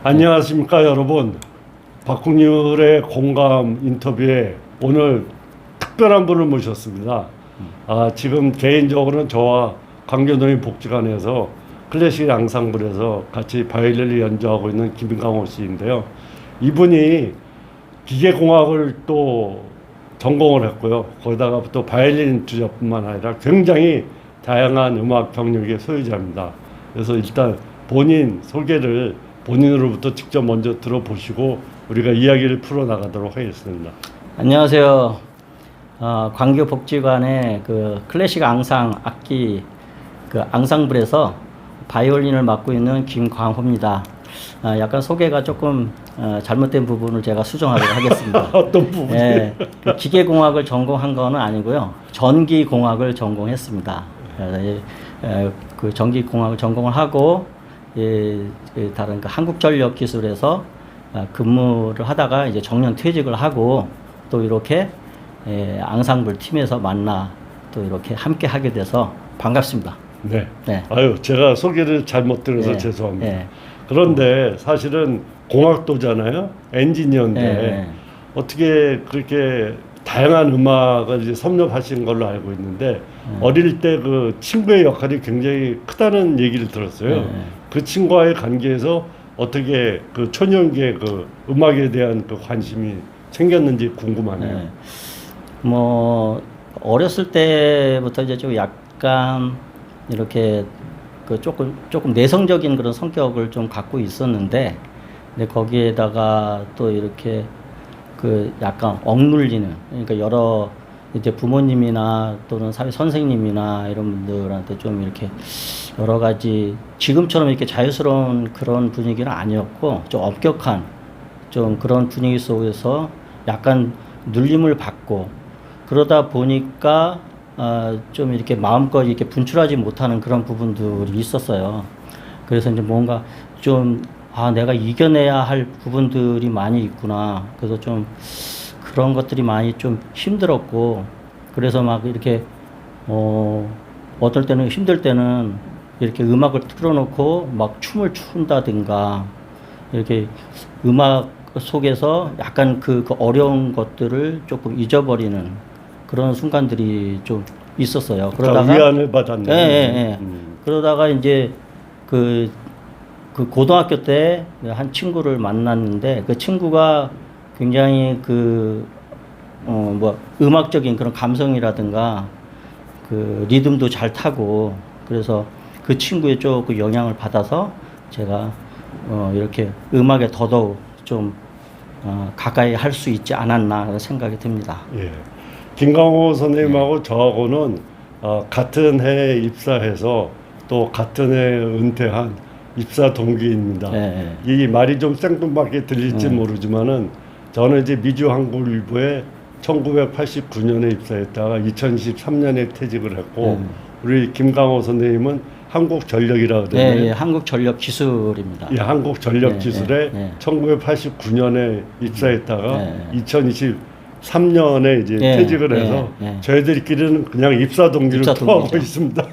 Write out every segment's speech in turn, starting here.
안녕하십니까 여러분. 박국률의 공감 인터뷰에 오늘 특별한 분을 모셨습니다. 지금 개인적으로는 저와 강교동의 복지관에서 클래식 앙상블에서 같이 바이올린을 연주하고 있는 김강호 씨인데요. 이분이 기계공학을 또 전공을 했고요. 거기다가 또 바이올린 주자뿐만 아니라 굉장히 다양한 음악 경력의 소유자입니다. 그래서 일단 본인 소개를 본인으로부터 직접 먼저 들어보시고 우리가 이야기를 풀어나가도록 하겠습니다. 안녕하세요. 광교복지관의 그 클래식 앙상 악기 그 앙상블에서 바이올린을 맡고 있는 김광호입니다. 약간 소개가 조금 잘못된 부분을 제가 수정하도록 하겠습니다. 어떤 부분이? 예, 그 기계공학을 전공한 거는 아니고요. 전기공학을 전공했습니다. 그 전기공학을 전공을 하고 다른 그 한국전력기술에서 근무를 하다가 이제 정년 퇴직을 하고 또 이렇게 앙상블 팀에서 만나 또 이렇게 함께 하게 돼서 반갑습니다. 네. 네. 아유, 제가 소개를 잘못 들어서 네. 죄송합니다. 네. 그런데 사실은 공학도잖아요. 엔지니어인데 네. 어떻게 그렇게 다양한 음악을 이제 섭렵하신 걸로 알고 있는데 어릴 때 그 친구의 역할이 굉장히 크다는 얘기를 들었어요. 네. 그 친구와의 관계에서 어떻게 그 초년기에 그 음악에 대한 그 관심이 생겼는지 궁금하네요. 네. 뭐 어렸을 때부터 이제 좀 약간 이렇게 그 조금 내성적인 그런 성격을 좀 갖고 있었는데, 근데 거기에다가 또 이렇게 그 약간 억눌리는, 그러니까 여러 이제 부모님이나 또는 사회 선생님이나 이런 분들한테 좀 이렇게 여러 가지 지금처럼 이렇게 자유스러운 그런 분위기는 아니었고 좀 엄격한 좀 그런 분위기 속에서 약간 눌림을 받고 그러다 보니까 좀 이렇게 마음껏 이렇게 분출하지 못하는 그런 부분들이 있었어요. 그래서 이제 뭔가 좀 내가 이겨내야 할 부분들이 많이 있구나. 그래서 좀 그런 것들이 많이 좀 힘들었고, 그래서 막 이렇게 어떨 때는 힘들 때는 이렇게 음악을 틀어놓고 막 춤을 춘다든가 이렇게 음악 속에서 약간 그 어려운 것들을 조금 잊어버리는 그런 순간들이 좀 있었어요. 그러다가 위안을 받았네. 예. 그러다가 이제 그 고등학교 때 한 친구를 만났는데 그 친구가 굉장히 음악적인 그런 감성이라든가 그 리듬도 잘 타고, 그래서 그 친구의 조금 영향을 받아서 제가 이렇게 음악에 더더욱 좀 가까이 할 수 있지 않았나 생각이 듭니다. 예. 김강호 선생님하고 저하고는 같은 해에 입사해서 또 같은 해에 은퇴한 입사 동기입니다. 네. 이 말이 좀 생뚱맞게 들릴지 모르지만은 저는 이제 미주항공일보에 1989년에 입사했다가 2013년에 퇴직을 했고 우리 김강호 선생님은 한국전력이라고 그러네요. 네, 한국전력기술입니다. 예, 한국전력기술에 1989년에 입사했다가 2023년에 이제 퇴직을 해서 저희들끼리는 그냥 입사 동기를 토하고 있습니다.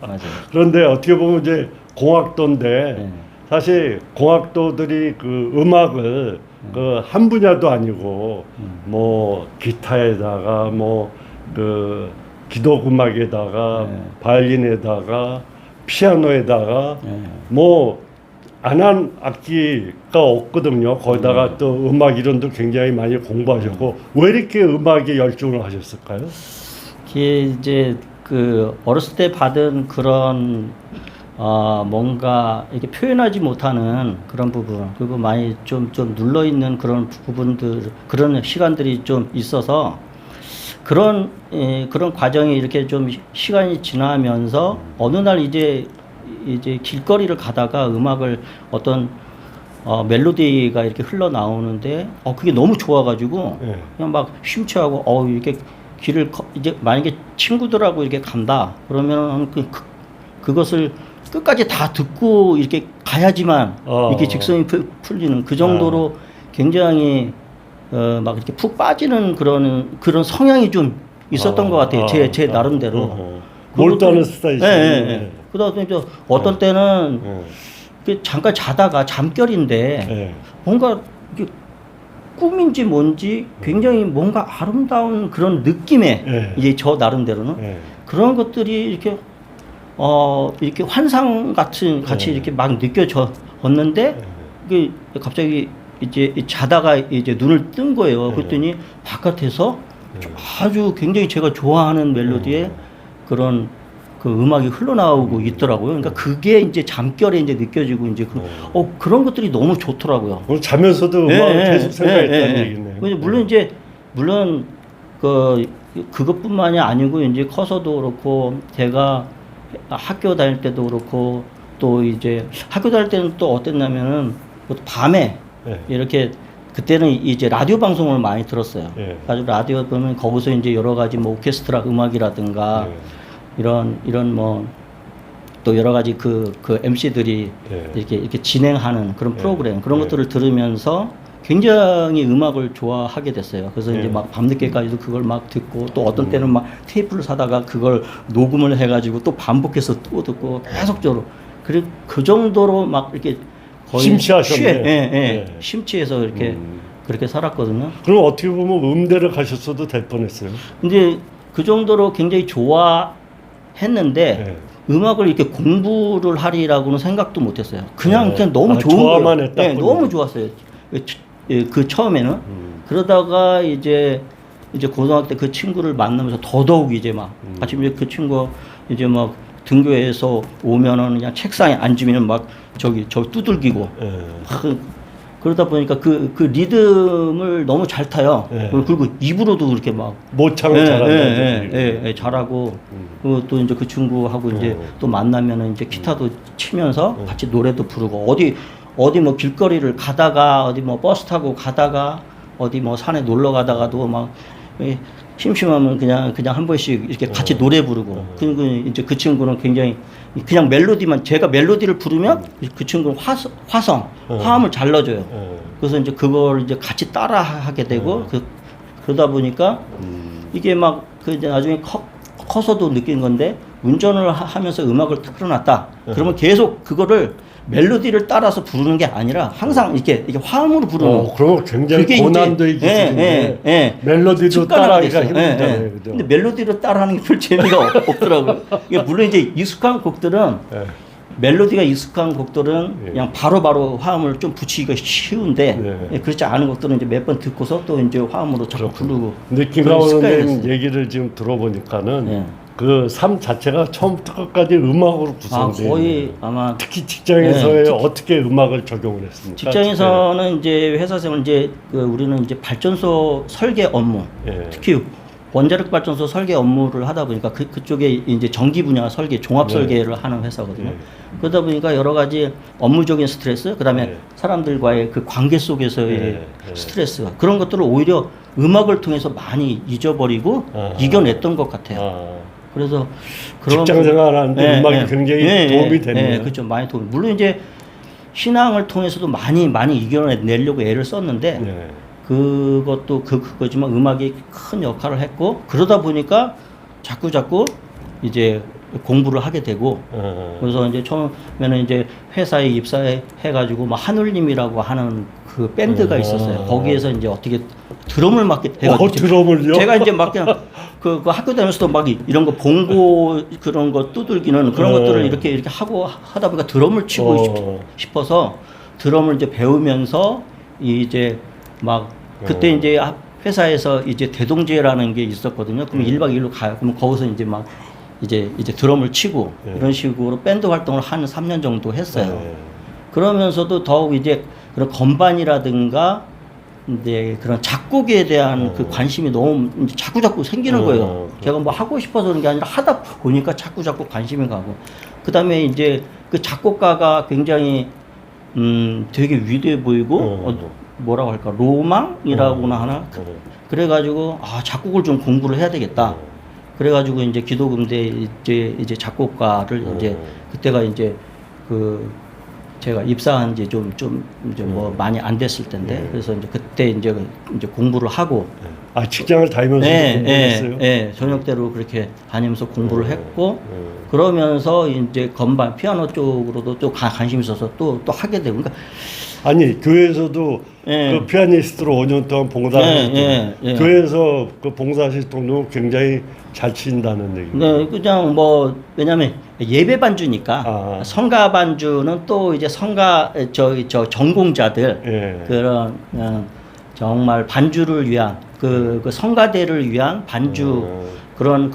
맞아요. 그런데 어떻게 보면 이제 공학도인데 사실 공학도들이 그 음악을 그 한 분야도 아니고 뭐 기타에다가 뭐 그 기독음악에다가 바이올린에다가 피아노에다가 뭐 안 한 악기가 없거든요. 거기다가 또 음악 이론도 굉장히 많이 공부하셨고 왜 이렇게 음악에 열중을 하셨을까요? 이제 그 어렸을 때 받은 그런 뭔가 이렇게 표현하지 못하는 그런 부분, 그리고 많이 좀 눌러 있는 그런 부분들, 그런 시간들이 좀 있어서 그런 과정이 이렇게 좀 시간이 지나면서 어느 날 이제 길거리를 가다가 음악을 어떤 멜로디가 이렇게 흘러나오는데 그게 너무 좋아가지고 그냥 막 심취하고 이렇게 길을 이제 만약에 친구들하고 이렇게 간다 그러면 그것을 끝까지 다 듣고 이렇게 가야지만 이렇게 직성이 풀리는 그 정도로 굉장히 막 이렇게 푹 빠지는 그런 성향이 좀 있었던 것 같아요. 제 나름대로. 몰두하는 스타일이시죠. 네. 그다음에 어떤 때는 그 잠깐 자다가 잠결인데 예. 뭔가 이게 꿈인지 뭔지 굉장히 뭔가 아름다운 그런 느낌의 예. 이제 저 나름대로는 예. 그런 것들이 이렇게 이렇게 환상 같이 예. 이렇게 막 느껴졌는데 이게 갑자기 이제 자다가 이제 눈을 뜬 거예요. 예. 그랬더니 바깥에서 예. 아주 굉장히 제가 좋아하는 멜로디의 그런 그 음악이 흘러나오고 있더라고요. 그러니까 그게 이제 잠결에 이제 느껴지고 이제 그런 것들이 너무 좋더라고요. 오늘 자면서도 음악을 계속 생각했다는 얘기네요. 물론 그것뿐만이 아니고 이제 커서도 그렇고 제가 학교 다닐 때도 그렇고 또 이제 학교 다닐 때는 또 어땠냐면은 밤에 예. 이렇게 그때는 이제 라디오 방송을 많이 들었어요. 예. 아주 라디오 보면 거기서 이제 여러 가지 뭐 오케스트라 음악이라든가 이런 뭐 또 여러 가지 그 MC들이 예. 이렇게 진행하는 그런 예. 프로그램 그런 예. 것들을 들으면서 굉장히 음악을 좋아하게 됐어요. 그래서 예. 이제 막 밤늦게까지도 그걸 막 듣고 또 어떤 때는 막 테이프를 사다가 그걸 녹음을 해가지고 또 반복해서 또 듣고 계속적으로 그리고 그 정도로 막 이렇게 거의 심취하셨네. 심취해서 이렇게 그렇게 살았거든요. 그럼 어떻게 보면 음대를 가셨어도 될 뻔했어요. 근데 그 정도로 굉장히 좋아했는데 예. 음악을 이렇게 공부를 하리라고는 생각도 못했어요. 그냥 너무 좋은 좋아만 거예요. 했다. 너무 좋았어요. 그 처음에는 그러다가 이제 고등학교 때 그 친구를 만나면서 더더욱 이제 막 아침에 그 친구 이제 막 등교해서 오면은 그냥 책상에 앉으면 막 저기 두들기고 예. 그러다 보니까 그 리듬을 너무 잘 타요. 예. 그리고 입으로도 그렇게 막 모창을 잘한다. 잘하고 그리고 또 이제 그 친구하고 이제 또 만나면은 이제 기타도 치면서 같이 노래도 부르고 어디 뭐 길거리를 가다가 어디 뭐 버스 타고 가다가 어디 뭐 산에 놀러 가다가도 막 심심하면 그냥 한 번씩 이렇게 같이 노래 부르고 그리고 이제 그 친구는 굉장히 그냥 멜로디만 제가 멜로디를 부르면 그 친구는 화음을 잘 넣어줘요. 그래서 이제 그걸 이제 같이 따라 하게 되고 그러다 보니까 이게 막 이제 나중에 커서도 느낀 건데 운전을 하면서 음악을 틀어놨다. 그러면 계속 그거를 멜로디를 따라서 부르는 게 아니라 항상 이렇게 화음으로 부르는. 그럼 굉장히 고난도의 기술인데 멜로디도 따라하기가 힘들잖아요. 그죠? 근데 멜로디로 따라하는 게 별 재미가 없더라고요. 물론 이제 익숙한 곡들은 멜로디가 익숙한 곡들은 그냥 바로바로 화음을 좀 붙이기가 쉬운데 그렇지 않은 곡들은 이제 몇 번 듣고서 또 이제 화음으로 자꾸 부르고. 근데 김강원 선생님 얘기를 지금 들어보니까는 그 삶 자체가 처음부터 끝까지 음악으로 구성돼요. 거의 아마 특히 직장에서의 어떻게 음악을 적용을 했습니까? 직장에서는 이제 회사 생활 이제 우리는 이제 발전소 설계 업무 특히 원자력 발전소 설계 업무를 하다 보니까 그쪽에 이제 전기 분야 설계 종합 설계를 하는 회사거든요. 그러다 보니까 여러 가지 업무적인 스트레스, 그다음에 사람들과의 그 관계 속에서의 스트레스 그런 것들을 오히려 음악을 통해서 많이 잊어버리고 이겨냈던 것 같아요. 그래서 그런 직장 생활하는데 음악이 굉장히 도움이 됐네요. 그렇죠. 많이 도움. 물론 이제 신앙을 통해서도 많이 이겨내려고 애를 썼는데 그것도 그거지만 음악이 큰 역할을 했고 그러다 보니까 자꾸 이제 공부를 하게 되고 그래서 이제 처음에는 이제 회사에 입사해 가지고 뭐 하늘님이라고 하는 그 밴드가 있었어요. 거기에서 이제 어떻게 드럼을 맡게 해가지고 드럼을요? 제가 이제 막 그냥 그 학교 다니면서도 막 이런 거 봉고 그런 거 두들기는 그런 것들을 이렇게 하고 하다 보니까 드럼을 치고 싶어서 드럼을 이제 배우면서 이제 막 그때 이제 회사에서 이제 대동제라는 게 있었거든요. 그럼 1박 2일로 가요. 그럼 거기서 이제 막 이제 드럼을 치고 이런 식으로 밴드 활동을 한 3년 정도 했어요. 그러면서도 더욱 이제 그런 건반이라든가 이제 그런 작곡에 대한 그 관심이 너무 이제 자꾸 생기는 거예요. 제가 뭐 하고 싶어서 그런 게 아니라 하다 보니까 자꾸 관심이 가고. 그다음에 이제 그 작곡가가 굉장히 되게 위대해 보이고 뭐라고 할까 로망이라고나 하나 그래가지고 작곡을 좀 공부를 해야 되겠다. 그래가지고 이제 기도금대 이제 작곡가를 이제 그때가 이제 그 제가 입사한 지 좀 이제 뭐 많이 안 됐을 텐데 그래서 이제 그때 이제 공부를 하고 아 직장을 다니면서 공부했어요? 저녁 때로 그렇게 다니면서 공부를 했고 그러면서 이제 건반 피아노 쪽으로도 또 관심이 있어서 또 하게 되고 그러니까 아니 교회에서도 그 피아니스트로 5년 동안 봉사하셨잖아요. 교회에서 그 봉사하실 정도면 굉장히 잘 친다는 얘기예요. 네, 그냥 뭐 왜냐면 예배 반주니까 성가 반주는 또 이제 성가 저 전공자들 그런 정말 반주를 위한 그 성가대를 위한 반주 그런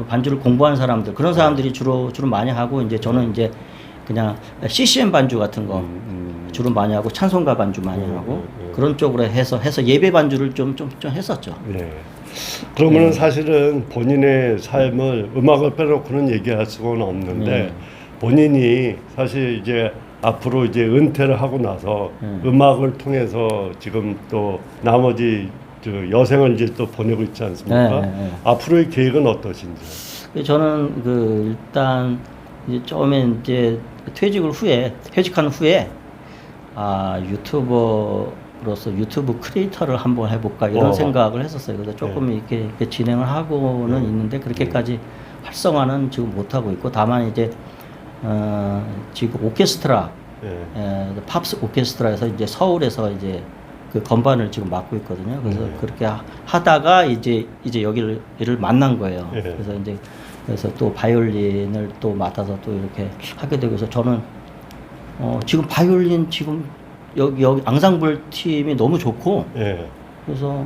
반주를 공부한 사람들 그런 사람들이 주로 많이 하고 이제 저는 이제 그냥 CCM 반주 같은 거 주로 많이 하고 찬송가 반주 많이 하고 그런 쪽으로 해서 예배 반주를 좀 했었죠. 네. 그러면은 사실은 본인의 삶을 음악을 빼놓고는 얘기할 수는 없는데 본인이 사실 이제 앞으로 이제 은퇴를 하고 나서 음악을 통해서 지금 또 나머지 저 여생을 이제 또 보내고 있지 않습니까? 앞으로의 계획은 어떠신지? 저는 그 일단 이제 처음에 이제 퇴직한 후에 유튜버로서 유튜브 크리에이터를 한번 해볼까 이런 생각을 했었어요. 그래서 조금 이렇게 진행을 하고는 있는데 그렇게까지 활성화는 지금 못 하고 있고 다만 이제 지금 오케스트라 팝스 오케스트라에서 이제 서울에서 이제 그 건반을 지금 맡고 있거든요. 그래서 그렇게 하다가 이제 여기를 만난 거예요. 그래서 또 바이올린을 또 맡아서 또 이렇게 하게 되고 해서 저는 지금 바이올린 지금 여기 앙상블 팀이 너무 좋고 그래서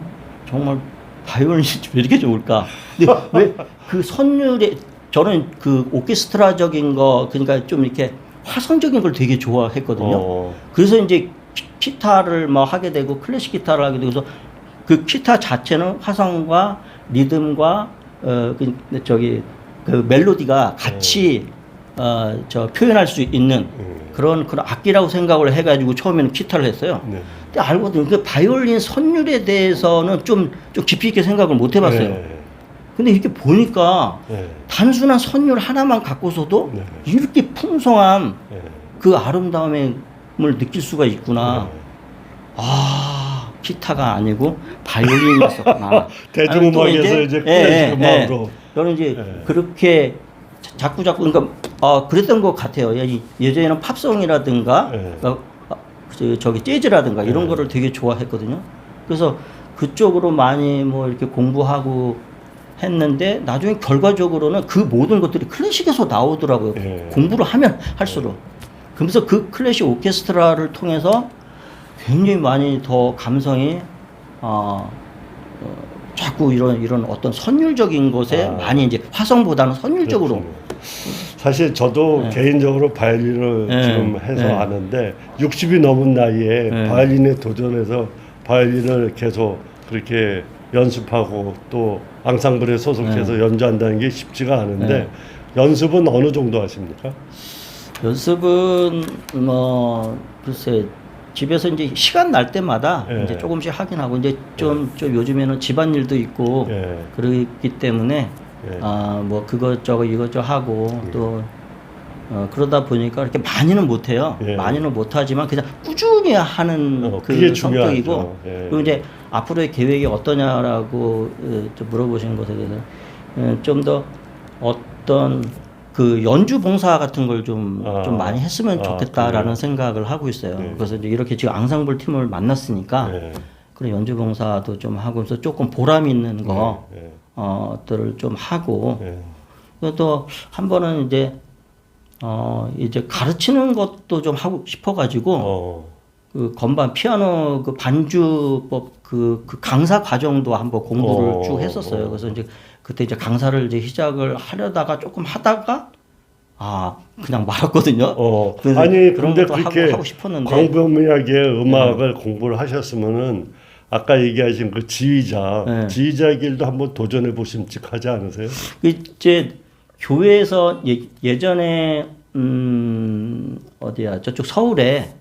정말 바이올린이 왜 이렇게 좋을까? 근데 왜 그 선율에 저는 그 오케스트라적인 거 그러니까 좀 이렇게 화성적인 걸 되게 좋아했거든요. 그래서 이제 기타를 뭐 하게 되고 클래식 기타를 하게 되고 그래서 그 기타 자체는 화성과 리듬과 그 멜로디가 같이 표현할 수 있는 그런 악기라고 생각을 해가지고 처음에는 기타를 했어요. 근데 알거든요. 그 바이올린 선율에 대해서는 좀 깊이 있게 생각을 못 해봤어요. 근데 이렇게 보니까 단순한 선율 하나만 갖고서도 이렇게 풍성한 그 아름다움을 느낄 수가 있구나. 기타가 아니고 바이올린이었었구나. 대중음악에서 이제 클래식 음악으로. 저는 이제 그렇게 자꾸 그러니까 그랬던 것 같아요. 예전에는 팝송이라든가 저기 재즈라든가 이런 거를 되게 좋아했거든요. 그래서 그쪽으로 많이 뭐 이렇게 공부하고 했는데 나중에 결과적으로는 그 모든 것들이 클래식에서 나오더라고요. 공부를 하면 할수록. 그러면서 그 클래식 오케스트라를 통해서 굉장히 많이 더 감성이 자꾸 이런 어떤 선율적인 것에 많이 이제 화성보다는 선율적으로. 그렇군요. 사실 저도 개인적으로 바이올린을 지금 해서 아는데 60이 넘은 나이에 바이올린에 도전해서 바이올린을 계속 그렇게 연습하고 또 앙상블에 소속해서 연주한다는 게 쉽지가 않은데 연습은 어느 정도 하십니까? 연습은 뭐 글쎄 집에서 이제 시간 날 때마다 이제 조금씩 하긴 하고 이제 좀 요즘에는 집안일도 있고 그렇기 때문에 뭐 이것저것 하고 또 그러다 보니까 이렇게 많이는 못 해요. 많이는 못 하지만 그냥 꾸준히 하는 그 성격이고 그리고 이제 앞으로의 계획이 어떠냐라고 좀 물어보신 것에 대해서 좀 더 어떤 그 연주 봉사 같은 걸 좀 많이 했으면 좋겠다라는 생각을 하고 있어요. 그래서 이제 이렇게 지금 앙상블 팀을 만났으니까 그런 연주 봉사도 좀 하고서 조금 보람 있는 것들을 좀 하고 또 한 번은 이제 가르치는 것도 좀 하고 싶어가지고 그 건반 피아노 그 반주법 그 강사 과정도 한번 공부를 쭉 했었어요. 그래서 이제 그때 이제 강사를 이제 시작을 하려다가 조금 하다가 그냥 말았거든요. 아니 근데 그렇게 하고 싶었는데 광범위하게 음악을 공부를 하셨으면은 아까 얘기하신 그 지휘자 길도 한번 도전해 보심직하지 않으세요? 이제 교회에서 예전에 어디야 저쪽 서울에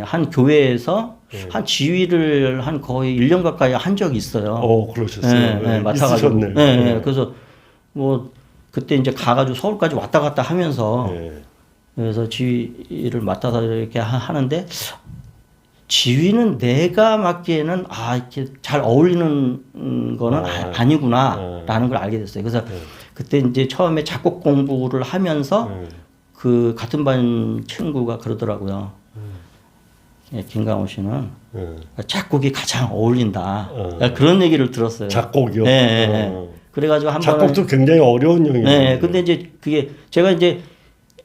한 교회에서 한 지휘를 한 거의 1년 가까이 한 적이 있어요. 그러셨어요. 맡아가지고. 그래서 뭐 그때 이제 가가지고 서울까지 왔다 갔다 하면서 그래서 지휘를 맡아서 이렇게 하는데 지휘는 내가 맡기에는 이렇게 잘 어울리는 거는 아니구나라는 걸 알게 됐어요. 그래서 그때 이제 처음에 작곡 공부를 하면서 그 같은 반 친구가 그러더라고요. 예, 김강호 씨는 작곡이 가장 어울린다. 그런 얘기를 들었어요. 작곡이요? 예, 예. 그래가지고 한 번은 작곡도 굉장히 어려운 영역이에요. 네, 근데 이제 그게 제가 이제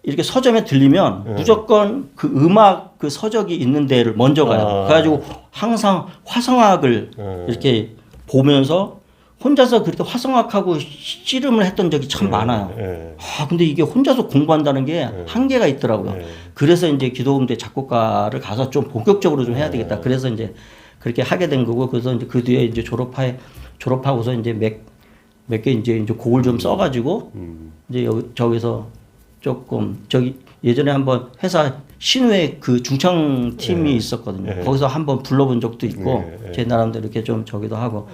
이렇게 서점에 들리면 무조건 그 음악 그 서적이 있는 데를 먼저 가요. 그래가지고 항상 화성학을 이렇게 보면서 혼자서 그렇게 화성학하고 씨름을 했던 적이 참 많아요. 근데 이게 혼자서 공부한다는 게 한계가 있더라고요. 그래서 이제 기도음대 작곡가를 가서 좀 본격적으로 좀 해야 되겠다. 그래서 이제 그렇게 하게 된 거고, 그래서 이제 그 뒤에 이제 졸업하고서 이제 몇 개 이제 곡을 좀 써가지고 이제 저기서 조금 저기 예전에 한번 회사 신우의 그 중창 팀이 있었거든요. 거기서 한번 불러본 적도 있고 제 나름대로 이렇게 좀 저기도 하고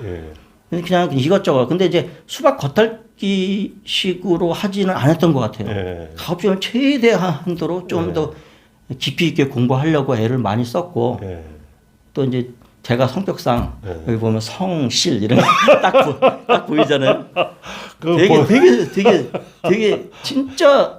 그냥 이것저것. 근데 이제 수박 겉핥기식으로 하지는 않았던 것 같아요. 가급적 최대한도로 좀 더 깊이 있게 공부하려고 애를 많이 썼고 또 이제 제가 성격상 여기 보면 성실 이런 거 딱 보이잖아요. 되게 진짜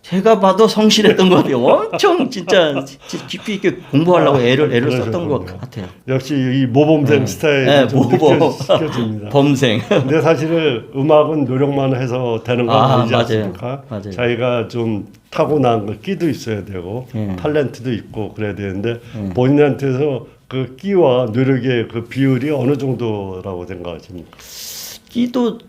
제가 봐도 성실했던 것 같아요. 엄청 진짜 깊이 있게 공부하려고 애를 썼던 것 같아요. 역시 이 모범생 스타일이 좀 느껴집니다. 범생. 근데 사실은 음악은 노력만 해서 되는 건 아니지 않습니까? 맞아요. 자기가 좀 타고난 거 끼도 있어야 되고 탤런트도 있고 그래야 되는데 본인한테서 그 끼와 노력의 그 비율이 어느 정도라고 생각하십니까? 끼도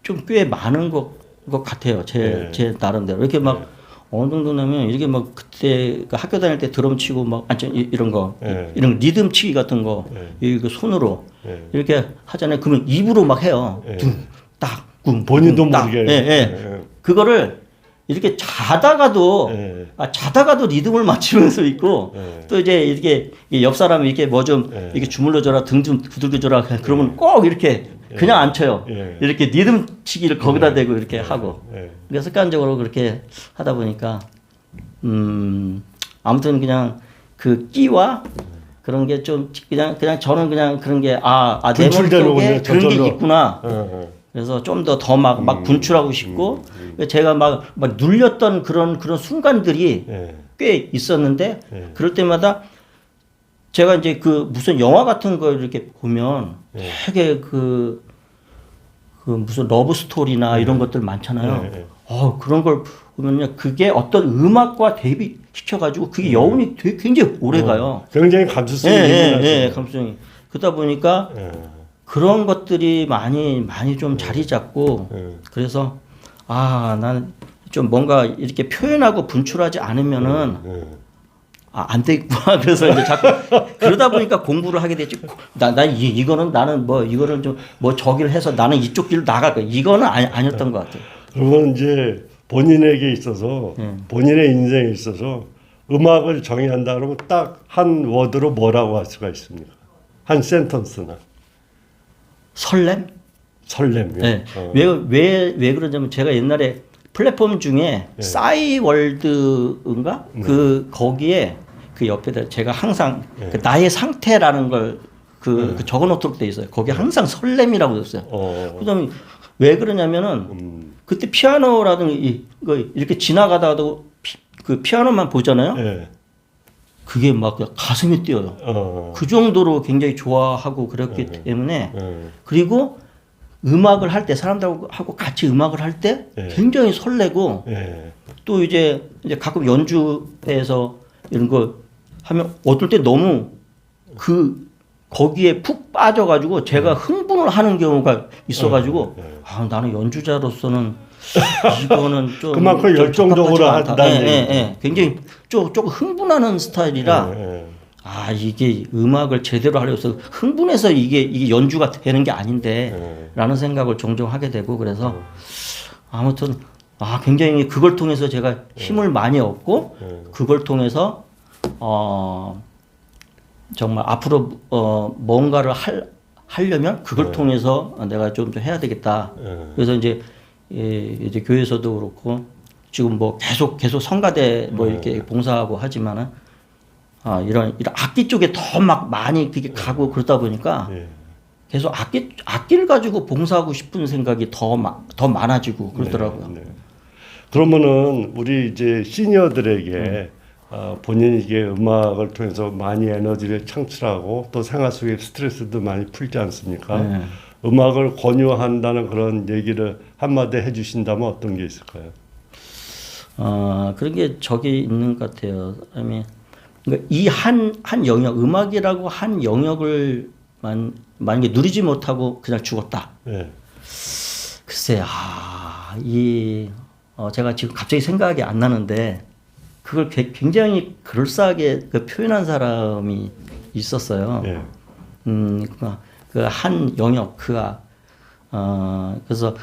좀 꽤 많은 것 같아요. 제 나름대로 이렇게 막 어느 정도냐면 이렇게 막 그때 그 학교 다닐 때 드럼 치고 막 이런 거 이런 리듬 치기 같은 거 이거 손으로 이렇게 하잖아요. 그러면 입으로 막 해요. 둥딱꿍 본인도 모르게. 그거를 이렇게 자다가도 리듬을 맞추면서 있고 또 이제 이렇게 옆 사람이 이렇게 뭐 좀 이렇게 주물러줘라 등 좀 두들겨줘라 그러면 꼭 이렇게 그냥 안 쳐요. 이렇게 리듬 치기를 거기다 대고 이렇게 하고 그러니까 습관적으로 그렇게 하다 보니까 아무튼 그냥 그 끼와 그런 게 좀 그냥 저는 그냥 그런 게 내 머릿속에 그런 게 있구나. 그래서 좀 더 막 분출하고 싶고 제가 막 눌렸던 그런 순간들이 꽤 있었는데 그럴 때마다 제가 이제 그 무슨 영화 같은 거 이렇게 보면 되게 그 무슨 러브 스토리나 이런 것들 많잖아요. 그런 걸 보면요 그게 어떤 음악과 대비시켜가지고 그게 여운이 되게 굉장히 오래 가요. 굉장히 감수성이 감수성이 그러다 보니까. 그런 것들이 많이 좀 자리 잡고 그래서 나는 좀 뭔가 이렇게 표현하고 분출하지 않으면은 안 되겠구나. 그래서 이제 자꾸 그러다 보니까 공부를 하게 됐지. 이거는 나는 뭐 이거를 좀 뭐 저기를 해서 나는 이쪽 길로 나갈 거야. 이거는 아니었던 것 같아요. 그러면 이제 본인에게 있어서 본인의 인생에 있어서 음악을 정의한다 그러면 딱 한 워드로 뭐라고 할 수가 있습니까? 한 센턴스나. 설렘이요. 네. 왜 그러냐면 제가 옛날에 플랫폼 중에 싸이월드인가 거기에 그 옆에다 제가 항상 그 나의 상태라는 걸 그 적어놓도록 돼 있어요. 거기 항상 설렘이라고 썼어요. 그다음에 왜 그러냐면은 그때 피아노라든가 이거 이렇게 지나가다가도 그 피아노만 보잖아요. 그게 막 가슴이 뛰어요. 그 정도로 굉장히 좋아하고 그랬기 때문에 그리고 음악을 할 때 사람들하고 같이 음악을 할 때 굉장히 설레고 또 이제 가끔 연주에서 이런 거 하면 어떨 때 너무 거기에 푹 빠져가지고 제가 흥분을 하는 경우가 있어가지고 나는 연주자로서는 이거는 좀 그만큼 열정적으로 한다는 굉장히 조금 흥분하는 스타일이라 이게 음악을 제대로 하려고 해서 흥분해서 이게 연주가 되는 게 아닌데 라는 생각을 종종 하게 되고 그래서 아무튼 굉장히 그걸 통해서 제가 힘을 많이 얻고 그걸 통해서 정말 앞으로 뭔가를 하려면 그걸 통해서 내가 좀 해야 되겠다. 그래서 이제 교회에서도 그렇고 지금 뭐 계속 성가대 뭐 이렇게 봉사하고 하지만은 이런 악기 쪽에 더 막 많이 그게 가고 그러다 보니까 예. 계속 악기를 가지고 봉사하고 싶은 생각이 더 많아지고 그러더라고요. 네, 네. 그러면은 우리 이제 시니어들에게 본인이 이게 음악을 통해서 많이 에너지를 창출하고 또 생활 속에 스트레스도 많이 풀지 않습니까? 네. 음악을 권유한다는 그런 얘기를 한마디 해주신다면 어떤 게 있을까요? 그런 게 저기 있는 것 같아요. 그러니까 이 한 영역, 음악이라고 한 영역을 만약에 누리지 못하고 그냥 죽었다. 네. 글쎄, 제가 지금 갑자기 생각이 안 나는데 그걸 굉장히 그럴싸하게 표현한 사람이 있었어요. 네. 그 한 영역, 그래서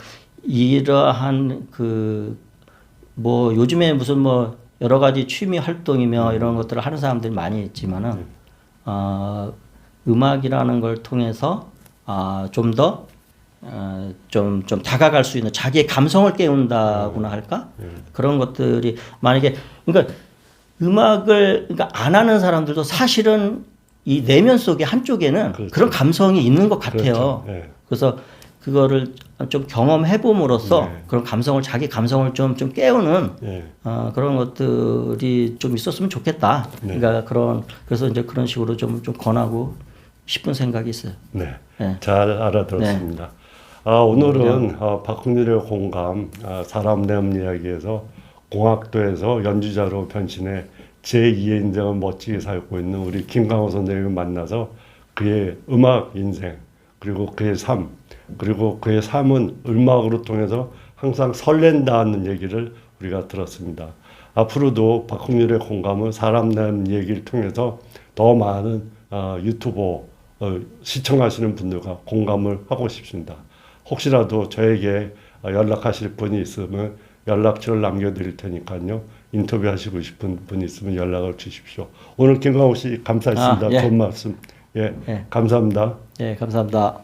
이러한 뭐 요즘에 무슨 뭐 여러 가지 취미 활동이며 이런 것들을 하는 사람들이 많이 있지만은 음악이라는 걸 통해서 좀 더 좀 다가갈 수 있는 자기의 감성을 깨운다고나 할까? 그런 것들이 만약에 그러니까 음악을 그러니까 안 하는 사람들도 사실은 이 내면 속에 한쪽에는 그렇죠. 그런 감성이 있는 것 같아요. 그렇죠. 네. 그래서 그거를 좀 경험해 봄으로써 네. 그런 자기 감성을 좀 깨우는 네. 그런 것들이 좀 있었으면 좋겠다. 네. 그러니까 그래서 이제 그런 식으로 좀 권하고 싶은 생각이 있어요. 네. 네. 잘 알아들었습니다. 오늘은 박홍렬의 공감, 사람 내음 이야기에서 공학도에서 연주자로 변신해 제2의 인생을 멋지게 살고 있는 우리 김강호 선생님을 만나서 그의 음악 인생, 그리고 그의 삶, 그리고 그의 삶은 음악으로 통해서 항상 설렌다는 얘기를 우리가 들었습니다. 앞으로도 박홍렬의 공감은 사람 내음 얘기를 통해서 더 많은 유튜버 시청하시는 분들과 공감을 하고 싶습니다. 혹시라도 저에게 연락하실 분이 있으면 연락처를 남겨드릴 테니까요. 인터뷰하시고 싶은 분이 있으면 연락을 주십시오. 오늘 김강호 씨 감사했습니다. 예. 좋은 말씀. 예, 예. 감사합니다. 예, 감사합니다.